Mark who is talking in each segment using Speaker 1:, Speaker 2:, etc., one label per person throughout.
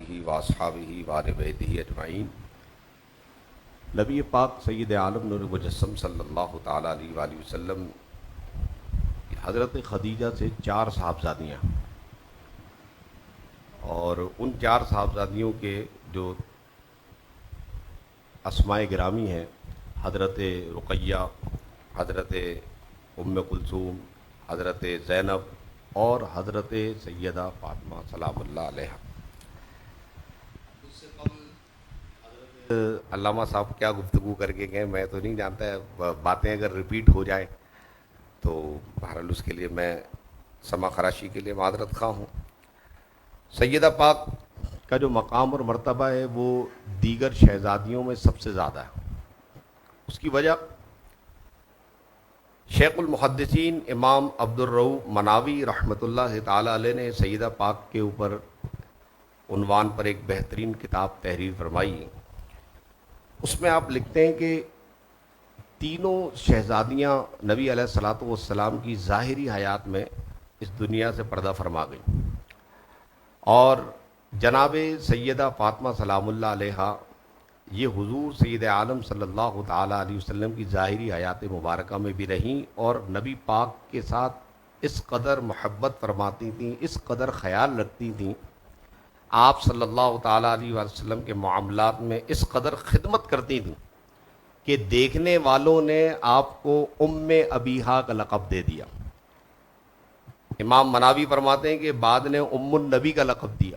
Speaker 1: آلہ و اصحابہ و آلِ بیتہ اجمعین۔ نبی پاک سید عالم نور مجسم صلی اللہ تعالیٰ علیہ وآلہ وسلم حضرت خدیجہ سے 4 صاحبزادیاں، اور ان 4 صاحبزادیوں کے جو اسماء گرامی ہیں، حضرت رقیہ، حضرت ام کلثوم، حضرت زینب اور حضرت سیدہ فاطمہ سلام اللہ علیہا۔ اس سے قبل حضرت علامہ صاحب کیا گفتگو کر کے گئے میں تو نہیں جانتا ہے، باتیں اگر ریپیٹ ہو جائیں تو بہرحال اس کے لیے میں سما خراشی کے لیے معذرت خواہ ہوں۔ سیدہ پاک کا جو مقام اور مرتبہ ہے وہ دیگر شہزادیوں میں سب سے زیادہ ہے۔ اس کی وجہ شیخ المحدثین امام عبدالرؤوف مناوی رحمۃ اللہ تعالی علیہ نے سیدہ پاک کے اوپر عنوان پر ایک بہترین کتاب تحریر فرمائی۔ اس میں آپ لکھتے ہیں کہ تینوں شہزادیاں نبی علیہ الصلوۃ والسلام کی ظاہری حیات میں اس دنیا سے پردہ فرما گئیں، اور جناب سیدہ فاطمہ سلام اللہ علیہا یہ حضور سید عالم صلی اللہ تعالیٰ علیہ وسلم کی ظاہری حیات مبارکہ میں بھی رہیں، اور نبی پاک کے ساتھ اس قدر محبت فرماتی تھیں، اس قدر خیال رکھتی تھیں، آپ صلی اللہ تعالیٰ علیہ وسلم کے معاملات میں اس قدر خدمت کرتی تھیں کہ دیکھنے والوں نے آپ کو ام ابیہا کا لقب دے دیا۔ امام مناوی فرماتے ہیں کہ بعد نے ام النبی کا لقب دیا۔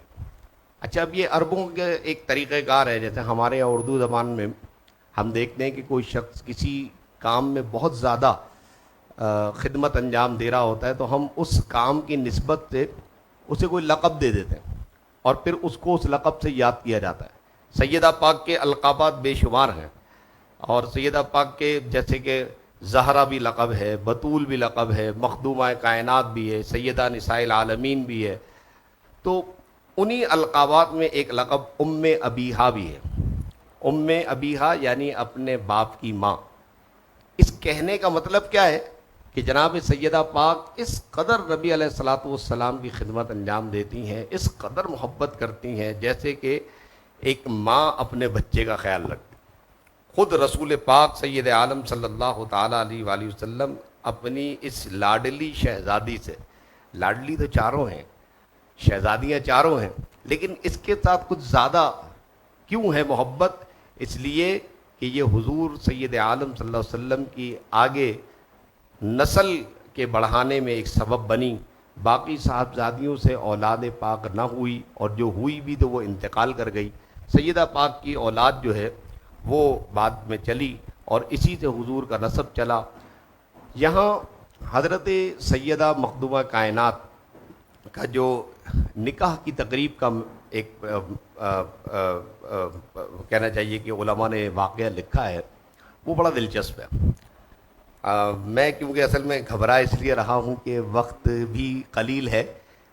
Speaker 1: اچھا، اب یہ عربوں کے ایک طریقہ کار ہے، جیسے ہمارے یہاں اردو زبان میں ہم دیکھتے ہیں کہ کوئی شخص کسی کام میں بہت زیادہ خدمت انجام دے رہا ہوتا ہے تو ہم اس کام کی نسبت سے اسے کوئی لقب دے دیتے ہیں، اور پھر اس کو اس لقب سے یاد کیا جاتا ہے۔ سیدہ پاک کے القابات بے شمار ہیں، اور سیدہ پاک کے جیسے کہ زہرا بھی لقب ہے، بطول بھی لقب ہے، مخدومہ کائنات بھی ہے، سیدہ نساء العالمین بھی ہے۔ تو انہی القابات میں ایک لقب ام ابیہا بھی ہے۔ ام ابیہا یعنی اپنے باپ کی ماں۔ اس کہنے کا مطلب کیا ہے کہ جناب سیدہ پاک اس قدر نبی علیہ الصلوۃ والسلام کی خدمت انجام دیتی ہیں، اس قدر محبت کرتی ہیں جیسے کہ ایک ماں اپنے بچے کا خیال رکھتی۔ خود رسول پاک سید عالم صلی اللہ تعالیٰ علیہ وآلہ وسلم اپنی اس لاڈلی شہزادی سے، لاڈلی تو چاروں ہیں، شہزادیاں چاروں ہیں، لیکن اس کے ساتھ کچھ زیادہ کیوں ہے محبت؟ اس لیے کہ یہ حضور سید عالم صلی اللہ علیہ وسلم کی آگے نسل کے بڑھانے میں ایک سبب بنی۔ باقی صاحبزادیوں سے اولاد پاک نہ ہوئی، اور جو ہوئی بھی تو وہ انتقال کر گئی۔ سیدہ پاک کی اولاد جو ہے وہ بعد میں چلی، اور اسی سے حضور کا نسب چلا۔ یہاں حضرت سیدہ مخدومہ کائنات کا جو نکاح کی تقریب کا ایک کہنا چاہیے کہ علماء نے واقعہ لکھا ہے، وہ بڑا دلچسپ ہے۔ میں کیونکہ اصل میں گھبرا اس لیے رہا ہوں کہ وقت بھی قلیل ہے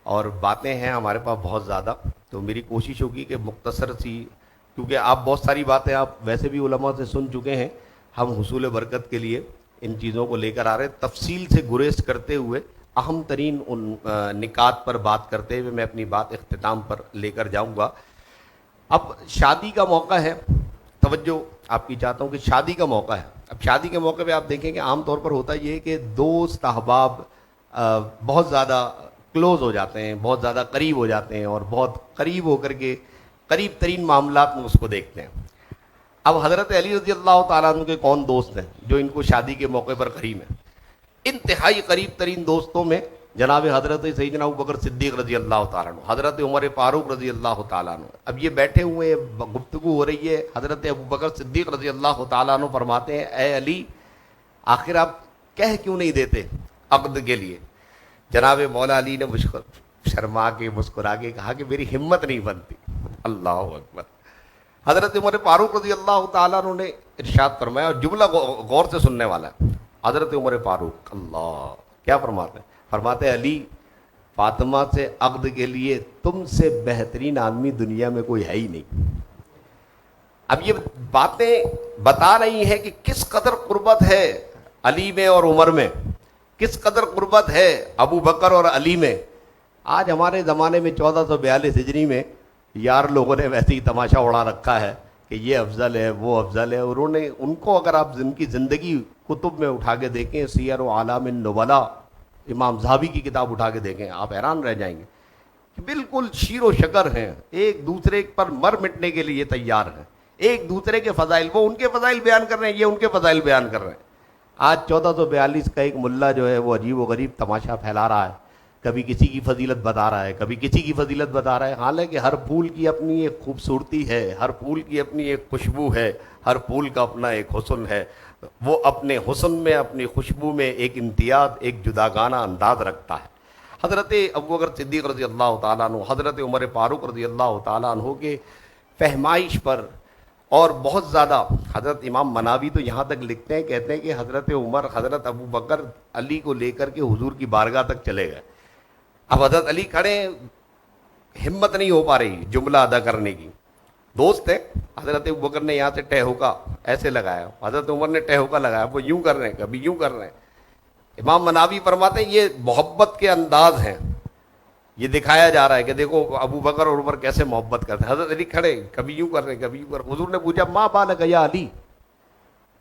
Speaker 1: اور باتیں ہیں ہمارے پاس بہت زیادہ، تو میری کوشش ہوگی کہ مختصر سی، کیونکہ آپ بہت ساری باتیں آپ ویسے بھی علماء سے سن چکے ہیں، ہم حصول برکت کے لیے ان چیزوں کو لے کر آ رہے ہیں، تفصیل سے گریز کرتے ہوئے اہم ترین ان نکات پر بات کرتے ہوئے میں اپنی بات اختتام پر لے کر جاؤں گا۔ اب شادی کا موقع ہے، توجہ آپ کی چاہتا ہوں کہ شادی کا موقع ہے۔ اب شادی کے موقع پہ آپ دیکھیں کہ عام طور پر ہوتا یہ ہے کہ دوست احباب بہت زیادہ کلوز ہو جاتے ہیں، بہت زیادہ قریب ہو جاتے ہیں، اور بہت قریب ہو کر کے قریب ترین معاملات میں اس کو دیکھتے ہیں۔ اب حضرت علی رضی اللہ تعالیٰ عنہ کے کون دوست ہیں جو ان کو شادی کے موقع پر قریب ہیں؟ انتہائی قریب ترین دوستوں میں جناب حضرت سیدنا ابوبکر صدیق رضی اللہ تعالیٰ عنہ، حضرت عمر فاروق رضی اللہ تعالیٰ عنہ۔ اب یہ بیٹھے ہوئے گفتگو ہو رہی ہے، حضرت ابوبکر صدیق رضی اللہ تعالیٰ عنہ فرماتے ہیں، اے علی، آخر آپ کہہ کیوں نہیں دیتے عقد کے لیے؟ جناب مولا علی نے شرما کے مسکرا کے کہا کہ میری ہمت نہیں بنتی۔ اللہ اکبر۔ حضرت عمر فاروق رضی اللہ تعالیٰ عنہ نے ارشاد فرمایا، اور جملہ غور سے سننے والا ہے، حضرت عمر فاروق اللہ کیا فرماتے ہیں؟ فرماتے ہیں، علی، فاطمہ سے عقد کے لیے تم سے بہترین آدمی دنیا میں کوئی ہے ہی نہیں۔ اب یہ باتیں بتا رہی ہیں کہ کس قدر قربت ہے علی میں اور عمر میں، کس قدر قربت ہے ابو بکر اور علی میں۔ آج ہمارے زمانے میں 1442 ہجری میں یار لوگوں نے ویسے ہی تماشا اڑا رکھا ہے کہ یہ افضل ہے وہ افضل ہے. انہوں نے ان کو اگر آپ ان کی زندگی کتب میں اٹھا کے دیکھیں, سیر و اعلام النبلاء امام ذہبی کی کتاب اٹھا کے دیکھیں, آپ حیران رہ جائیں گے کہ بالکل شیر و شکر ہیں, ایک دوسرے پر مر مٹنے کے لیے تیار ہیں, ایک دوسرے کے فضائل, وہ ان کے فضائل بیان کر رہے ہیں, یہ ان کے فضائل بیان کر رہے ہیں. آج 1442 کا ایک ملا جو ہے وہ عجیب و غریب تماشا پھیلا رہا ہے, کبھی کسی کی فضیلت بتا رہا ہے, کبھی کسی کی فضیلت بتا رہا ہے. حالانکہ ہر پھول کی اپنی ایک خوبصورتی ہے, ہر پھول کی اپنی ایک خوشبو ہے, ہر پھول کا اپنا ایک حسن ہے. وہ اپنے حسن میں, اپنی خوشبو میں ایک امتیاز, ایک جداگانہ انداز رکھتا ہے. حضرت ابوبکر صدیق رضی اللہ تعالیٰ عنہ, حضرت عمر فاروق رضی اللہ تعالیٰ عنہ کے فہمائش پر, اور بہت زیادہ حضرت امام مناوی تو یہاں تک لکھتے ہیں, کہتے ہیں کہ حضرت عمر حضرت ابوبکر علی کو لے کر کے حضور کی بارگاہ تک چلے گئے. اب حضرت علی کھڑے, ہمت نہیں ہو پا رہی جملہ ادا کرنے کی. دوست ہے, حضرت ابوبکر نے یہاں سے ٹہوکا ایسے لگایا, حضرت عمر نے ٹہوکا لگایا, وہ یوں کر رہے ہیں, کبھی یوں کر رہے ہیں. امام مناوی فرماتے ہیں یہ محبت کے انداز ہیں, یہ دکھایا جا رہا ہے کہ دیکھو ابو بکر اور عمر کیسے محبت کرتے ہیں. حضرت علی کھڑے, کبھی یوں کر رہے ہیں, کبھی یوں کر رہے ہیں. حضور نے پوچھا ماں بالک یا علی,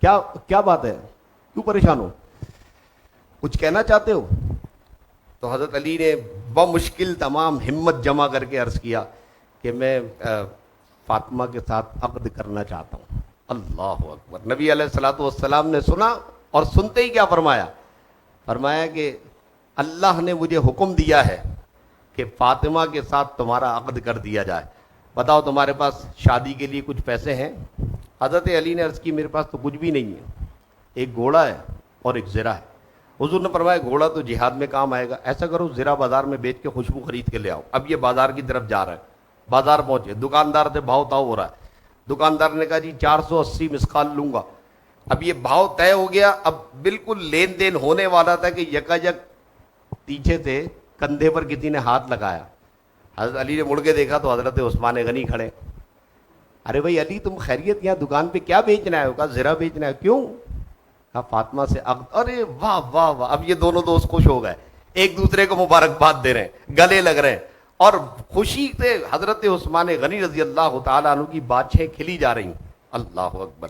Speaker 1: کیا بات ہے, کیوں پریشان ہو, کچھ کہنا چاہتے ہو؟ تو حضرت علی نے بمشکل تمام ہمت جمع کر کے عرض کیا کہ میں فاطمہ کے ساتھ عقد کرنا چاہتا ہوں. اللہ اکبر. نبی علیہ الصلوۃ والسلام نے سنا, اور سنتے ہی کیا فرمایا, فرمایا کہ اللہ نے مجھے حکم دیا ہے کہ فاطمہ کے ساتھ تمہارا عقد کر دیا جائے. بتاؤ تمہارے پاس شادی کے لیے کچھ پیسے ہیں؟ حضرت علی نے عرض کی میرے پاس تو کچھ بھی نہیں ہے, ایک گھوڑا ہے اور ایک زرہ ہے. حضور نے فرمایا گھوڑا تو جہاد میں کام آئے گا, ایسا کرو زرہ بازار میں بیچ کے خوشبو خرید کے لے آؤ. اب یہ بازار کی طرف جا رہا ہے, بازار پہنچے, دکاندار سے بھاؤ تاؤ ہو رہا ہے. دکاندار نے کہا جی 480 مسقال لوں گا. اب یہ بھاؤ طے ہو گیا, اب بالکل لین دین ہونے والا تھا کہ یکایک پیچھے سے کندھے پر کسی نے ہاتھ لگایا. حضرت علی نے مڑ کے دیکھا تو حضرت عثمان غنی کھڑے. ارے بھائی علی تم خیریت, یہاں دکان پہ کیا بیچنا ہے؟ کہا زرہ بیچنا ہے. کیوں؟ کہا فاطمہ سے عقد. ارے واہ واہ واہ. اب یہ دونوں دوست خوش ہو گئے, ایک دوسرے کو مبارکباد دے رہے ہیں, گلے لگ رہے ہیں, اور خوشی سے حضرت عثمان غنی رضی اللہ تعالیٰ عنہ کی باتیں کھلی جا رہی. اللہ اکبر.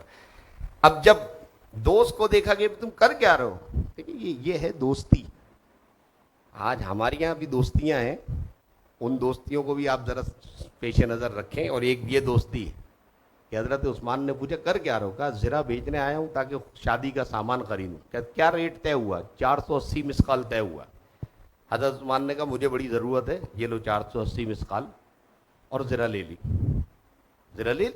Speaker 1: اب جب دوست کو دیکھا کہ تم کر کیا رہے ہو, یہ ہے دوستی. آج ہمارے یہاں بھی دوستیاں ہیں, ان دوستیوں کو بھی آپ ذرا پیش نظر رکھیں. اور ایک یہ دوستی ہے کہ حضرت عثمان نے پوچھا کر کیا رہے ہو؟ کہا زرہ بیچنے آیا ہوں تاکہ شادی کا سامان خریدوں. کیا ریٹ طے ہوا؟ 480 مسقال طے ہوا. حضرت عثمان نے کہا مجھے بڑی ضرورت ہے, یہ لو 480 مسقال, اور زرہ لے لی. زرہ لے لی,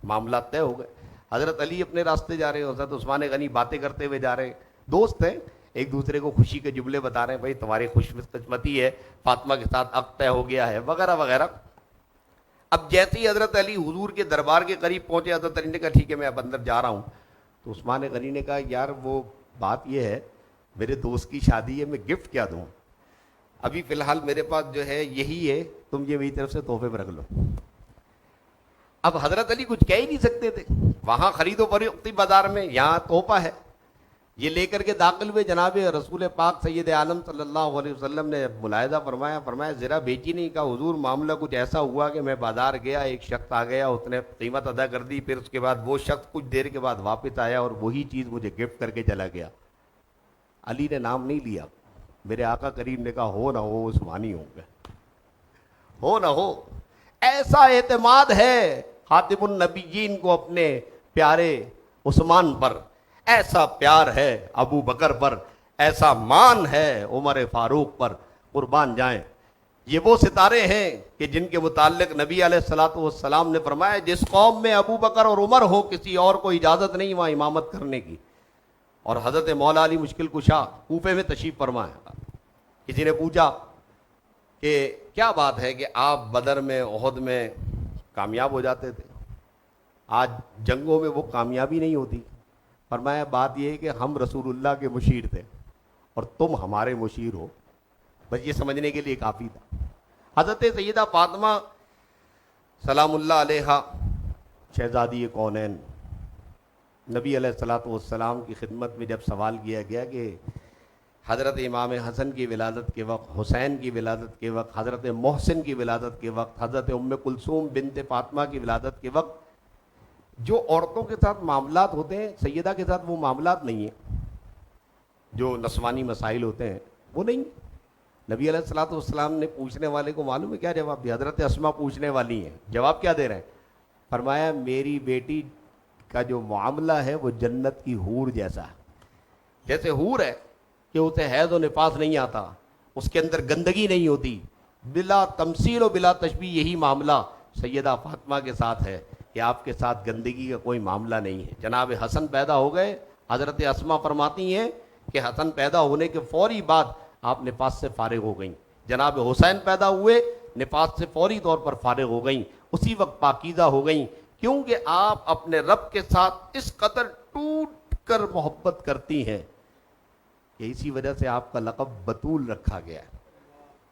Speaker 1: معاملات طے ہو گئے. حضرت علی اپنے راستے جا رہے ہیں, حضرت عثمان غنی باتیں کرتے ہوئے جا رہے ہیں. دوست ہیں, ایک دوسرے کو خوشی کے جملے بتا رہے ہیں, بھائی تمہاری خوش قسمتی ہے, فاطمہ کے ساتھ عقد طے ہو گیا ہے, وغیرہ وغیرہ. اب جیسے ہی حضرت علی حضور کے دربار کے قریب پہنچے, حضرت علی نے کہا ٹھیک ہے میں اب اندر جا رہا ہوں. تو عثمان غنی نے کہا یار وہ بات یہ ہے, میرے دوست کی شادی ہے, میں گفٹ کیا دوں؟ ابھی فی الحال میرے پاس جو ہے یہی ہے, تم یہ میری طرف سے تحفے میں رکھ لو. اب حضرت علی کچھ کہہ ہی نہیں سکتے تھے, وہاں خرید و فروخت بازار میں, یہاں تحفہ ہے. یہ لے کر کے داخل ہوئے, جناب رسول پاک سید عالم صلی اللہ علیہ وسلم نے ملاحظہ فرمایا ذرا بیچی نہیں. کہا حضور معاملہ کچھ ایسا ہوا کہ میں بازار گیا, ایک شخص آ گیا, اس نے قیمت ادا کر دی, پھر اس کے بعد وہ شخص کچھ دیر کے بعد واپس آیا اور وہی چیز مجھے گفٹ کر کے چلا گیا. علی نے نام نہیں لیا, میرے آقا کریم نے کہا ہو نہ ہو عثمانی ہوں گے, ہو نہ ہو. ایسا اعتماد ہے خاتم النبیین کو اپنے پیارے عثمان پر, ایسا پیار ہے ابو بکر پر, ایسا مان ہے عمر فاروق پر. قربان جائیں, یہ وہ ستارے ہیں کہ جن کے متعلق نبی علیہ الصلوۃ والسلام نے فرمایا جس قوم میں ابو بکر اور عمر ہو کسی اور کو اجازت نہیں وہاں امامت کرنے کی. اور حضرت مولا علی مشکل کشا کوفے میں تشریف فرما ہے. کسی نے پوچھا کہ کیا بات ہے کہ آپ بدر میں احد میں کامیاب ہو جاتے تھے, آج جنگوں میں وہ کامیابی نہیں ہوتی. فرمایا بات یہ ہے کہ ہم رسول اللہ کے مشیر تھے اور تم ہمارے مشیر ہو, بس یہ سمجھنے کے لیے کافی تھا. حضرت سیدہ فاطمہ سلام اللہ علیہا شہزادی کونین, نبی علیہ الصلوۃ والسلام کی خدمت میں جب سوال کیا گیا کہ حضرت امام حسن کی ولادت کے وقت، حسین کی ولادت کے وقت، حضرت محسن کی ولادت کے وقت، حضرت ام کلثوم بنت فاطمہ کی ولادت کے وقت جو عورتوں کے ساتھ معاملات ہوتے ہیں، سیدہ کے ساتھ وہ معاملات نہیں ہیں، جو نسوانی مسائل ہوتے ہیں وہ نہیں۔ نبی علیہ الصلوۃ والسلام نے پوچھنے والے کو معلوم ہے کیا جواب دیا؟ حضرت اسما پوچھنے والی ہیں، جواب کیا دے رہے ہیں؟ فرمایا میری بیٹی کا جو معاملہ ہے وہ جنت کی حور جیسا ہے۔ جیسے حور ہے کہ اسے حیض و نفاس نہیں آتا، اس کے اندر گندگی نہیں ہوتی، بلا تمثیل و بلا تشبیہ یہی معاملہ سیدہ فاطمہ کے ساتھ ہے کہ آپ کے ساتھ گندگی کا کوئی معاملہ نہیں ہے۔ جناب حسن پیدا ہو گئے، حضرت اسما فرماتی ہیں کہ حسن پیدا ہونے کے فوری بعد آپ نفاس سے فارغ ہو گئیں۔ جناب حسین پیدا ہوئے، نفاس سے فوری طور پر فارغ ہو گئیں، اسی وقت پاکیزہ ہو گئیں، کیونکہ آپ اپنے رب کے ساتھ اس قدر ٹوٹ کر محبت کرتی ہیں کہ اسی وجہ سے آپ کا لقب بتول رکھا گیا ہے۔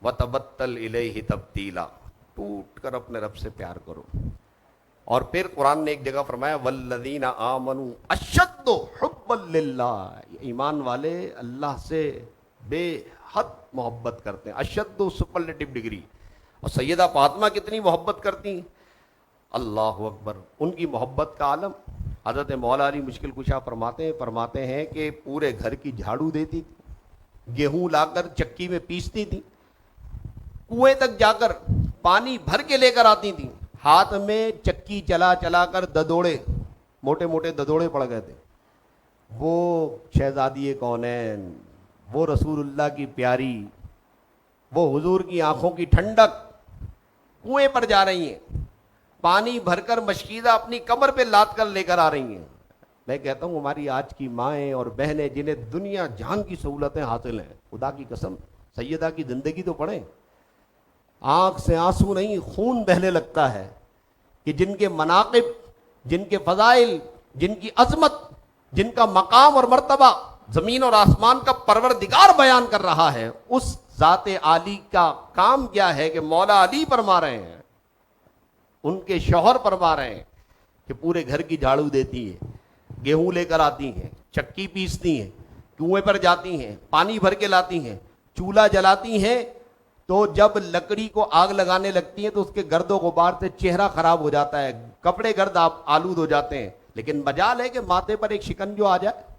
Speaker 1: وَتَبَتَّلْ إِلَيْهِ تَبْتِيلًا، ٹوٹ کر اپنے رب سے پیار کرو۔ اور پھر قرآن نے ایک جگہ فرمایا وَالَّذِينَ آمَنُوا أَشَدُّ حُبًّا لِلَّهِ، ایمان والے اللہ سے بے حد محبت کرتے ہیں، اشد سپرلیٹو ڈگری۔ اور سیدہ فاطمہ کتنی محبت کرتی ہیں، اللہ اکبر، ان کی محبت کا عالم۔ حضرت مولا علی مشکل کشا فرماتے ہیں کہ پورے گھر کی جھاڑو دیتی تھی، گیہوں لا کر چکی میں پیستی تھی، کنویں تک جا کر پانی بھر کے لے کر آتی تھی، ہاتھ میں چکی چلا چلا کر ددوڑے، موٹے موٹے ددوڑے پڑ گئے تھے۔ وہ شہزادی کونین، وہ رسول اللہ کی پیاری، وہ حضور کی آنکھوں کی ٹھنڈک، کنویں پر جا رہی ہیں، پانی بھر کر مشکیزہ اپنی کمر پہ لاد کر لے کر آ رہی ہیں۔ میں کہتا ہوں ہماری آج کی مائیں اور بہنیں جنہیں دنیا جہان کی سہولتیں حاصل ہیں، خدا کی قسم سیدہ کی زندگی تو پڑھیں، آنکھ سے آنسو نہیں خون بہنے لگتا ہے کہ جن کے مناقب، جن کے فضائل، جن کی عظمت، جن کا مقام اور مرتبہ زمین اور آسمان کا پروردگار بیان کر رہا ہے، اس ذات عالی کا کام کیا ہے کہ مولا علی فرما رہے ہیں، ان کے شوہر فرما رہے ہیں کہ پورے گھر کی جھاڑو دیتی ہیں، گیہوں لے کر آتی ہیں، چکی پیستی ہیں، کنویں پر جاتی ہیں، پانی بھر کے لاتی ہیں، چولہا جلاتی ہیں، تو جب لکڑی کو آگ لگانے لگتی ہیں تو اس کے گرد و غبار سے چہرہ خراب ہو جاتا ہے، کپڑے گرد آلود ہو جاتے ہیں، لیکن مجال ہے کہ ماتھے پر ایک شکن جو آ جائے۔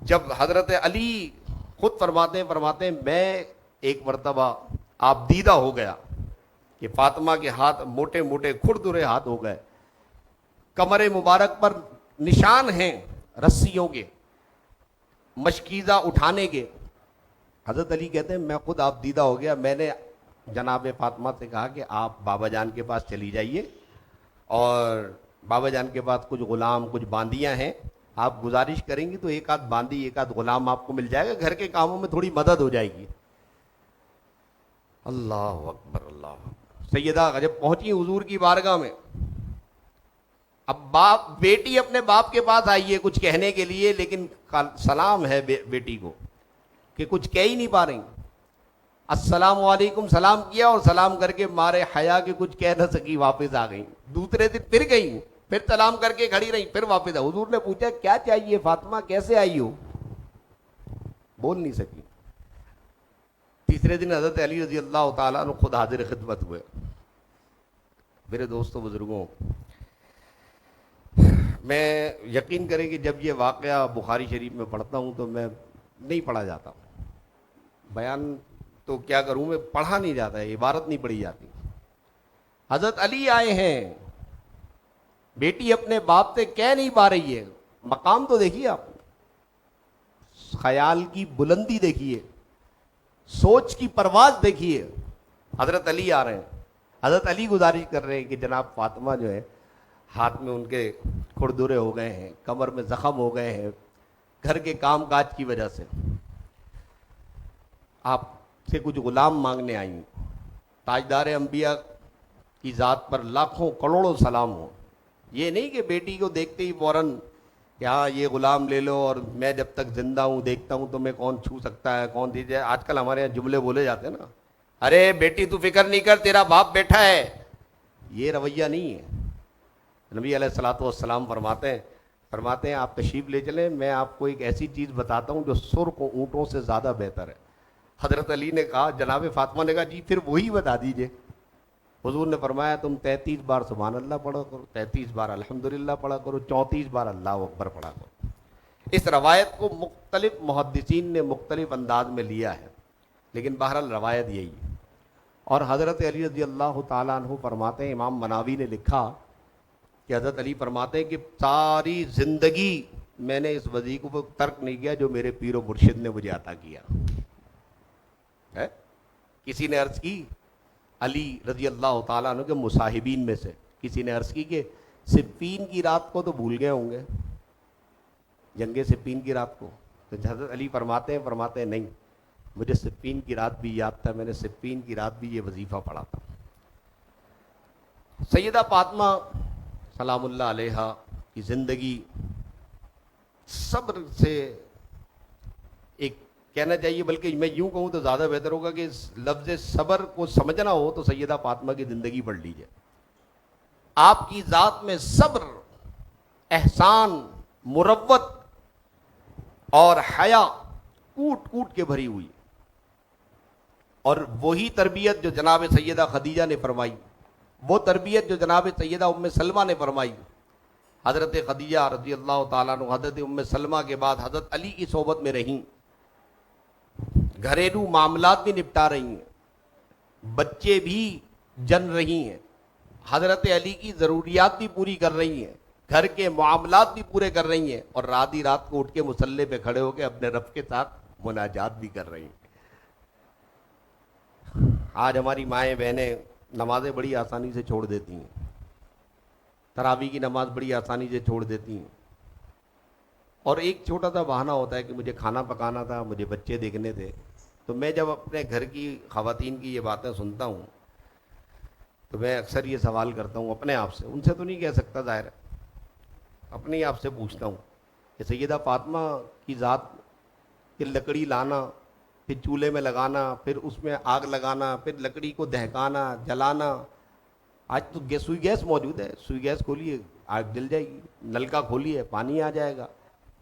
Speaker 1: جب حضرت علی خود فرماتے ہیں میں ایک مرتبہ آپ دیدہ ہو گیا کہ فاطمہ کے ہاتھ موٹے موٹے کھردرے ہاتھ ہو گئے، کمر مبارک پر نشان ہیں رسیوں کے، مشکیزہ اٹھانے کے۔ حضرت علی کہتے ہیں میں خود آپ دیدہ ہو گیا، میں نے جناب فاطمہ سے کہا کہ آپ بابا جان کے پاس چلی جائیے، اور بابا جان کے پاس کچھ غلام، کچھ باندیاں ہیں، آپ گزارش کریں گی تو ایک آدھ باندی، ایک آدھ غلام آپ کو مل جائے گا، گھر کے کاموں میں تھوڑی مدد ہو جائے گی۔ اللہ اکبر، اللہ اکبر۔ سیدہ جب پہنچی حضور کی بارگاہ میں، اب بیٹی اپنے باپ کے پاس آئی ہے کچھ کہنے کے لیے، لیکن سلام ہے بیٹی کو کہ کچھ کہہ ہی نہیں پا رہی۔ السلام علیکم سلام کیا اور سلام کر کے مارے حیا کے کچھ کہہ نہ سکی، واپس آ گئی۔ دوسرے دن پھر گئی، پھر سلام کر کے کھڑی رہی، پھر واپس آ۔ حضور نے پوچھا کیا چاہیے فاطمہ، کیسے آئی ہو؟ بول نہیں سکی۔ تیسرے دن حضرت علی رضی اللہ تعالیٰ عنہ خود حاضر خدمت ہوئے۔ میرے دوستوں بزرگوں، میں یقین کریں کہ جب یہ واقعہ بخاری شریف میں پڑھتا ہوں تو میں نہیں پڑھا جاتا، بیان تو کیا کروں، میں پڑھا نہیں جاتا ہے، عبارت نہیں پڑھی جاتی۔ حضرت علی آئے ہیں، بیٹی اپنے باپ سے کہہ نہیں پا رہی ہے، مقام تو دیکھیے آپ، خیال کی بلندی دیکھیے، سوچ کی پرواز دیکھیے۔ حضرت علی آ رہے ہیں، حضرت علی گزارش کر رہے ہیں کہ جناب فاطمہ جو ہے ہاتھ میں ان کے کھردرے ہو گئے ہیں، کمر میں زخم ہو گئے ہیں گھر کے کام کاج کی وجہ سے، آپ سے کچھ غلام مانگنے آئی ہیں۔ تاجدار انبیاء کی ذات پر لاکھوں کروڑوں سلام ہو۔ یہ نہیں کہ بیٹی کو دیکھتے ہی فوراً کہ ہاں یہ غلام لے لو، اور میں جب تک زندہ ہوں دیکھتا ہوں تو میں کون چھو سکتا ہے، کون دیجیے۔ آج کل ہمارے یہاں جملے بولے جاتے ہیں نا، ارے بیٹی تو فکر نہیں کر، تیرا باپ بیٹھا ہے۔ یہ رویہ نہیں ہے۔ نبی علیہ الصلوۃ والسلام فرماتے ہیں آپ تشریف لے چلیں، میں آپ کو ایک ایسی چیز بتاتا ہوں جو سرخ اونٹوں سے زیادہ بہتر ہے۔ حضرت علی نے کہا، جناب فاطمہ نے کہا جی پھر وہی بتا دیجئے۔ حضور نے فرمایا تم 33 بار سبحان اللہ پڑھا کرو، 33 بار الحمدللہ پڑھا کرو، 34 بار اللہ اکبر پڑھا کرو۔ اس روایت کو مختلف محدثین نے مختلف انداز میں لیا ہے، لیکن بہرحال روایت یہی ہے۔ اور حضرت علی رضی اللہ تعالیٰ عنہ فرماتے ہیں، امام مناوی نے لکھا کہ حضرت علی فرماتے ہیں کہ ساری زندگی میں نے اس وظیفے کو ترک نہیں کیا جو میرے پیر و مرشد نے مجھے عطا کیا ہے۔ کسی نے عرض کی علی رضی اللہ تعالیٰ عنہ کے مصاحبین میں سے کسی نے عرض کی کہ صفین کی رات کو تو بھول گئے ہوں گے، جنگ صفین کی رات کو؟ تو حضرت علی فرماتے ہیں نہیں، مجھے صفین کی رات بھی یاد تھا، میں نے صفین کی رات بھی یہ وظیفہ پڑھا تھا۔ سیدہ فاطمہ سلام اللہ علیہا کی زندگی صبر سے، ایک کہنا چاہیے بلکہ میں یوں کہوں تو زیادہ بہتر ہوگا کہ اس لفظ صبر کو سمجھنا ہو تو سیدہ فاطمہ کی زندگی پڑھ لیجئے۔ آپ کی ذات میں صبر، احسان، مروت اور حیا کوٹ کوٹ کے بھری ہوئی، اور وہی تربیت جو جناب سیدہ خدیجہ نے فرمائی، وہ تربیت جو جناب سیدہ ام سلمہ نے فرمائی۔ حضرت خدیجہ رضی اللہ تعالیٰ عنہ حضرت ام سلمہ کے بعد حضرت علی کی صحبت میں رہیں، گھریلو معاملات بھی نپٹا رہی ہیں، بچے بھی جن رہی ہیں، حضرت علی کی ضروریات بھی پوری کر رہی ہیں، گھر کے معاملات بھی پورے کر رہی ہیں، اور رات ہی رات کو اٹھ کے مصلے پہ کھڑے ہو کے اپنے رب کے ساتھ مناجات بھی کر رہی ہیں۔ آج ہماری مائیں بہنیں نمازیں بڑی آسانی سے چھوڑ دیتی ہیں، تراویح کی نماز بڑی آسانی سے چھوڑ دیتی ہیں، اور ایک چھوٹا سا بہانہ ہوتا ہے کہ مجھے کھانا پکانا تھا، مجھے بچے دیکھنے تھے۔ تو میں جب اپنے گھر کی خواتین کی یہ باتیں سنتا ہوں تو میں اکثر یہ سوال کرتا ہوں اپنے آپ سے، ان سے تو نہیں کہہ سکتا ظاہر ہے، اپنے آپ سے پوچھتا ہوں کہ سیدہ فاطمہ کی ذات کہ لکڑی لانا، پھر چولہے میں لگانا، پھر اس میں آگ لگانا، پھر لکڑی کو دہکانا، جلانا۔ آج تو سوئی گیس موجود ہے، سوئی گیس کھولیے آگ جل جائے گی، نلکا کھولیے پانی آ جائے گا،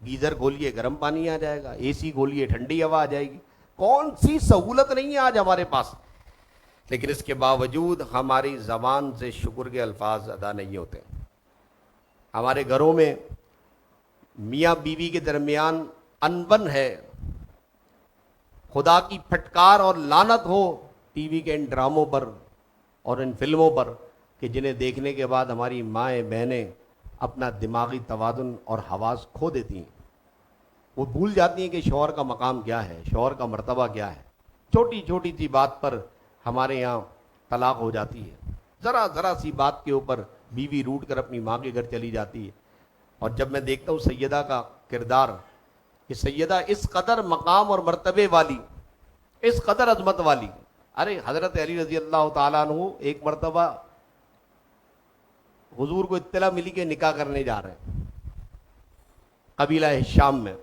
Speaker 1: گیزر کھولیے گرم پانی آ جائے گا، اے سی کھولیے ٹھنڈی ہوا آ جائے گی۔ کون سی سہولت نہیں ہے آج ہمارے پاس، لیکن اس کے باوجود ہماری زبان سے شکر کے الفاظ ادا نہیں ہوتے۔ ہمارے گھروں میں میاں بیوی کے درمیان انبن ہے، خدا کی پھٹکار اور لعنت ہو ٹی وی کے ان ڈراموں پر اور ان فلموں پر کہ جنہیں دیکھنے کے بعد ہماری مائیں بہنیں اپنا دماغی توازن اور حواس کھو دیتی ہیں۔ وہ بھول جاتی ہیں کہ شوہر کا مقام کیا ہے، شوہر کا مرتبہ کیا ہے۔ چھوٹی چھوٹی سی بات پر ہمارے یہاں طلاق ہو جاتی ہے، ذرا ذرا سی بات کے اوپر بیوی روٹ کر اپنی ماں کے گھر چلی جاتی ہے۔ اور جب میں دیکھتا ہوں سیدہ کا کردار کہ سیدہ اس قدر مقام اور مرتبے والی، اس قدر عظمت والی، ارے حضرت علی رضی اللہ تعالیٰ عنہ ایک مرتبہ حضور کو اطلاع ملی کہ نکاح کرنے جا رہے ہیں قبیلہ شام میں،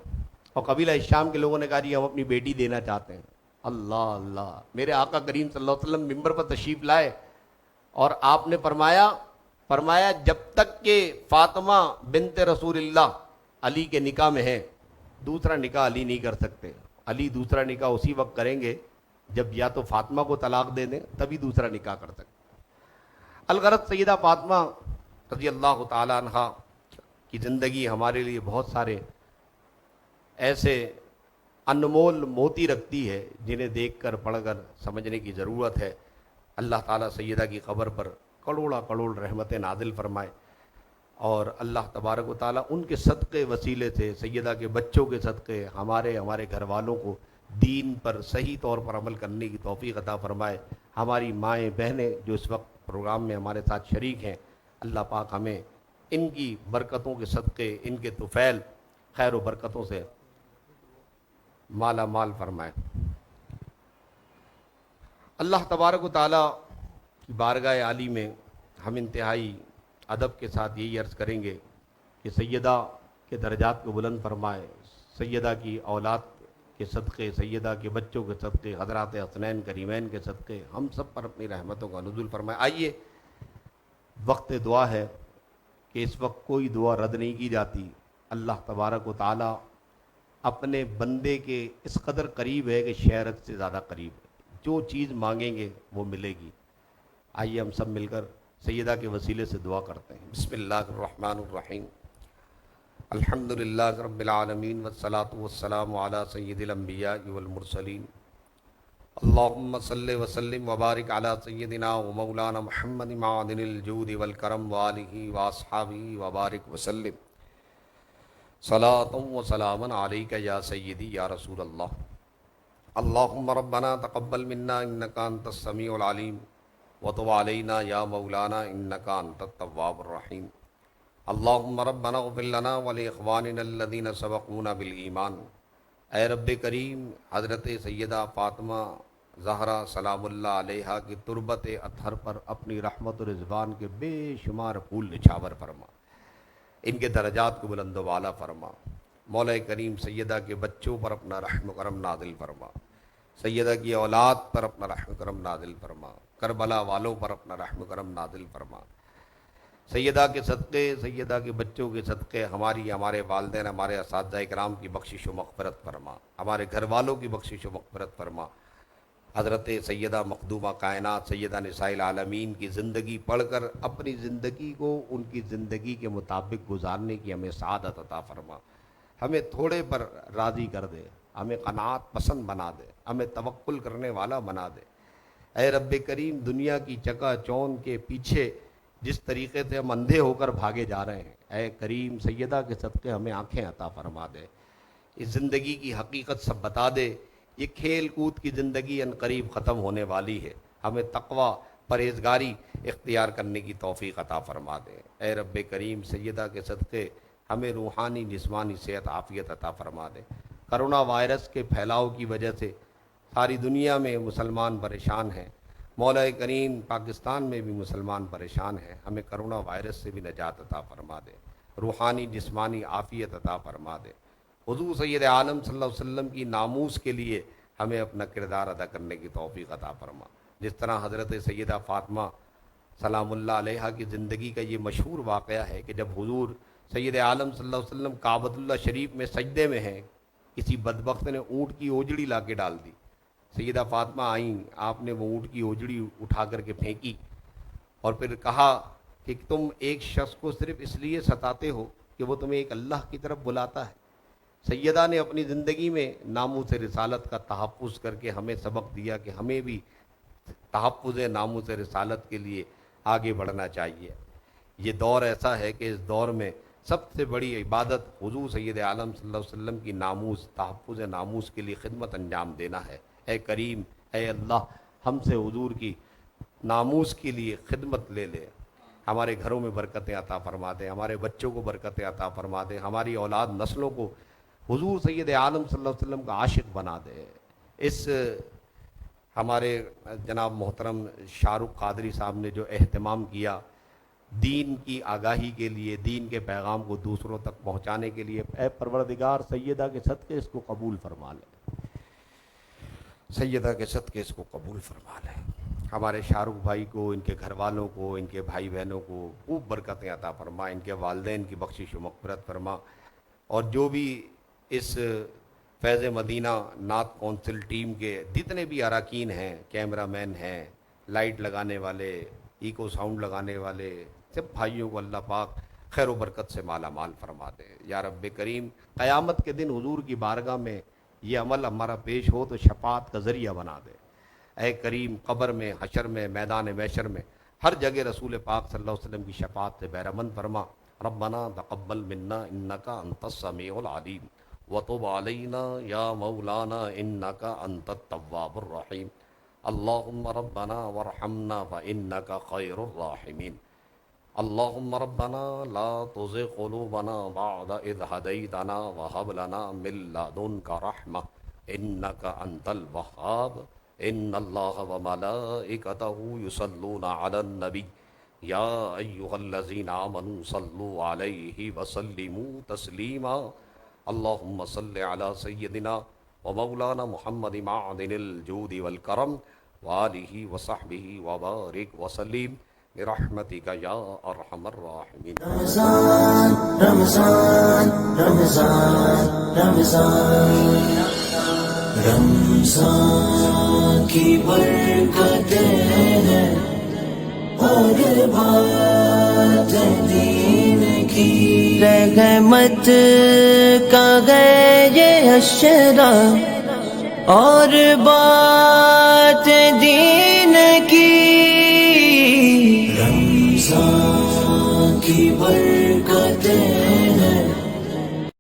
Speaker 1: اور قبیلہ شام کے لوگوں نے کہا جی ہم اپنی بیٹی دینا چاہتے ہیں۔ اللہ اللہ، میرے آقا کریم صلی اللہ علیہ وسلم ممبر پر تشریف لائے اور آپ نے فرمایا جب تک کہ فاطمہ بنت رسول اللہ علی کے نکاح میں ہے، دوسرا نکاح علی نہیں کر سکتے۔ علی دوسرا نکاح اسی وقت کریں گے جب یا تو فاطمہ کو طلاق دے دیں تبھی دوسرا نکاح کر سکتے۔ الغرض سیدہ فاطمہ رضی اللہ تعالی عنہ کی زندگی ہمارے لیے بہت سارے ایسے انمول موتی رکھتی ہے جنہیں دیکھ کر پڑھ کر سمجھنے کی ضرورت ہے۔ اللہ تعالیٰ سیدہ کی قبر پر کروڑا کروڑ رحمت نازل فرمائے، اور اللہ تبارک و تعالیٰ ان کے صدقے وسیلے سے، سیدہ کے بچوں کے صدقے، ہمارے گھر والوں کو دین پر صحیح طور پر عمل کرنے کی توفیق عطا فرمائے۔ ہماری مائیں بہنیں جو اس وقت پروگرام میں ہمارے ساتھ شریک ہیں، اللہ پاک ہمیں ان کی برکتوں کے صدقے، ان کے طفیل خیر و برکتوں سے مالا مال فرمائے۔ اللہ تبارک و تعالیٰ کی بارگاہ عالی میں ہم انتہائی ادب کے ساتھ یہی عرض کریں گے کہ سیدہ کے درجات کو بلند فرمائے، سیدہ کی اولاد کے صدقے، سیدہ کے بچوں کے صدقے، حضرات حسنین کریمین کے صدقے ہم سب پر اپنی رحمتوں کا نزول فرمائے۔ آئیے وقت دعا ہے کہ اس وقت کوئی دعا رد نہیں کی جاتی، اللہ تبارک و تعالی اپنے بندے کے اس قدر قریب ہے کہ شہرت سے زیادہ قریب ہے. جو چیز مانگیں گے وہ ملے گی. آئیے ہم سب مل کر سیدہ کے وسیلے سے دعا کرتے ہیں. بسم اللہ الرحمن الرحیم. الحمد للہ رب العالمین والصلاة والسلام علی سید الانبیاء والمرسلین. اللہم صلی وسلم وبارک علی سیدنا و مولانا محمد معدن الجود والکرم وآلہ واصحابہ وبارک وسلم. صلاۃ و سلام علیک یا سیدی یا رسول اللہ. اللہم ربنا تقبل منا انک انت السمیع العلیم وتب علینا یا مولانا انک انت التواب الرحیم. اللہم ربنا اغفر لنا ولاخواننا الذین سبقونا بالایمان. اے رب کریم، حضرت سیدہ فاطمہ زہرا سلام اللہ علیہا کی تربت اطہر پر اپنی رحمت و رضوان کے بے شمار پھول نچھاور فرما. ان کے درجات کو بلند و بالا فرما. مولا کریم سیدہ کے بچوں پر اپنا رحم و کرم نازل فرما. سیدہ کی اولاد پر اپنا رحم و کرم نازل فرما. کربلا والوں پر اپنا رحم و کرم نازل فرما. سیدہ کے صدقے، سیدہ کے بچوں کے صدقے ہمارے والدین، ہمارے اساتذہ کرام کی بخشش و مغفرت فرما. ہمارے گھر والوں کی بخشش و مغفرت فرما. حضرت سیدہ مخدومہ کائنات سیدہ نساء العالمین کی زندگی پڑھ کر اپنی زندگی کو ان کی زندگی کے مطابق گزارنے کی ہمیں سعادت عطا فرما. ہمیں تھوڑے پر راضی کر دے، ہمیں قناعت پسند بنا دے، ہمیں توکل کرنے والا بنا دے. اے رب کریم، دنیا کی چکا چوند کے پیچھے جس طریقے سے ہم اندھے ہو کر بھاگے جا رہے ہیں، اے کریم سیدہ کے صدقے ہمیں آنکھیں عطا فرما دے. اس زندگی کی حقیقت سب بتا دے. یہ کھیل کود کی زندگی ان قریب ختم ہونے والی ہے. ہمیں تقوی، پرہیزگاری اختیار کرنے کی توفیق عطا فرما دے. اے رب کریم سیدہ کے صدقے ہمیں روحانی جسمانی صحت عافیت عطا فرما دے. کرونا وائرس کے پھیلاؤ کی وجہ سے ساری دنیا میں مسلمان پریشان ہیں. مولا کریم پاکستان میں بھی مسلمان پریشان ہیں. ہمیں کرونا وائرس سے بھی نجات عطا فرما دے. روحانی جسمانی عافیت عطا فرما دے. حضور سید عالم صلی اللہ علیہ وسلم کی ناموس کے لیے ہمیں اپنا کردار ادا کرنے کی توفیق عطا فرما. جس طرح حضرت سیدہ فاطمہ سلام اللہ علیہا کی زندگی کا یہ مشہور واقعہ ہے کہ جب حضور سید عالم صلی اللہ علیہ وسلم کعبۃ اللہ شریف میں سجدے میں ہیں، کسی بدبخت نے اونٹ کی اوجڑی لا کے ڈال دی. سیدہ فاطمہ آئیں، آپ نے وہ اونٹ کی اوجڑی اٹھا کر کے پھینکی اور پھر کہا کہ تم ایک شخص کو صرف اس لیے ستاتے ہو کہ وہ تمہیں ایک اللہ کی طرف بلاتا ہے. سیدہ نے اپنی زندگی میں ناموس رسالت کا تحفظ کر کے ہمیں سبق دیا کہ ہمیں بھی تحفظ ناموس رسالت کے لیے آگے بڑھنا چاہیے. یہ دور ایسا ہے کہ اس دور میں سب سے بڑی عبادت حضور سید عالم صلی اللہ علیہ وسلم کی ناموس، تحفظ ناموس کے لیے خدمت انجام دینا ہے. اے کریم، اے اللہ، ہم سے حضور کی ناموس کے لیے خدمت لے لے. ہمارے گھروں میں برکتیں عطا فرما دے، ہمارے بچوں کو برکتیں عطا فرما دے، ہماری اولاد نسلوں کو حضور سید عالم صلی اللہ علیہ وسلم کا عاشق بنا دے. اس ہمارے جناب محترم شاہ رخ قادری صاحب نے جو اہتمام کیا دین کی آگاہی کے لیے، دین کے پیغام کو دوسروں تک پہنچانے کے لیے، اے پروردگار سیدہ کے صدقے اس کو قبول فرما لے. سیدہ کے صدقے اس کو قبول فرما لے. ہمارے شاہ رخ بھائی کو، ان کے گھر والوں کو، ان کے بھائی بہنوں کو خوب برکتیں عطا فرما. ان کے والدین کی بخشش و مغفرت فرما. اور جو بھی اس فیض مدینہ نعت کونسل ٹیم کے جتنے بھی اراکین ہیں، کیمرہ مین ہیں، لائٹ لگانے والے، ایکو ساؤنڈ لگانے والے، سب بھائیوں کو اللہ پاک خیر و برکت سے مالا مال فرما دے. یا رب کریم، قیامت کے دن حضور کی بارگاہ میں یہ عمل ہمارا پیش ہو تو شفاعت کا ذریعہ بنا دے. اے کریم، قبر میں، حشر میں، میدان محشر میں، ہر جگہ رسول پاک صلی اللہ علیہ وسلم کی شفاعت سے بہرمند فرما. ربنا تقبل منا انک انت السمیع العلیم وتب علینا یا مولانا انک انت التواب الرحیم. اللہم ربنا وارحمنا فانک خیر الراحمین. اللہم ربنا لا تزغ قلوبنا بعد اذ ہدیتنا وہب لنا من لدنک رحمہ انک انت الوہاب. ان اللہ وملائکتہ یصلون علی النبی یا ایہا الذین آمنوا صلوا علیہ وسلموا تسلیما. اللہم صل علی سیدنا ومولانا محمد معدن الجود والکرم وآلہ وصحبہ وبارک وسلم. برحمتک یا ارحم الراحمین۔
Speaker 2: رمضان رمضان رمضان رمضان رمضان کی برکتیں ہیں اور بات دین کی، رحمت کا ہے یہ اشرا اور بات دین کی، رمضان کی برکت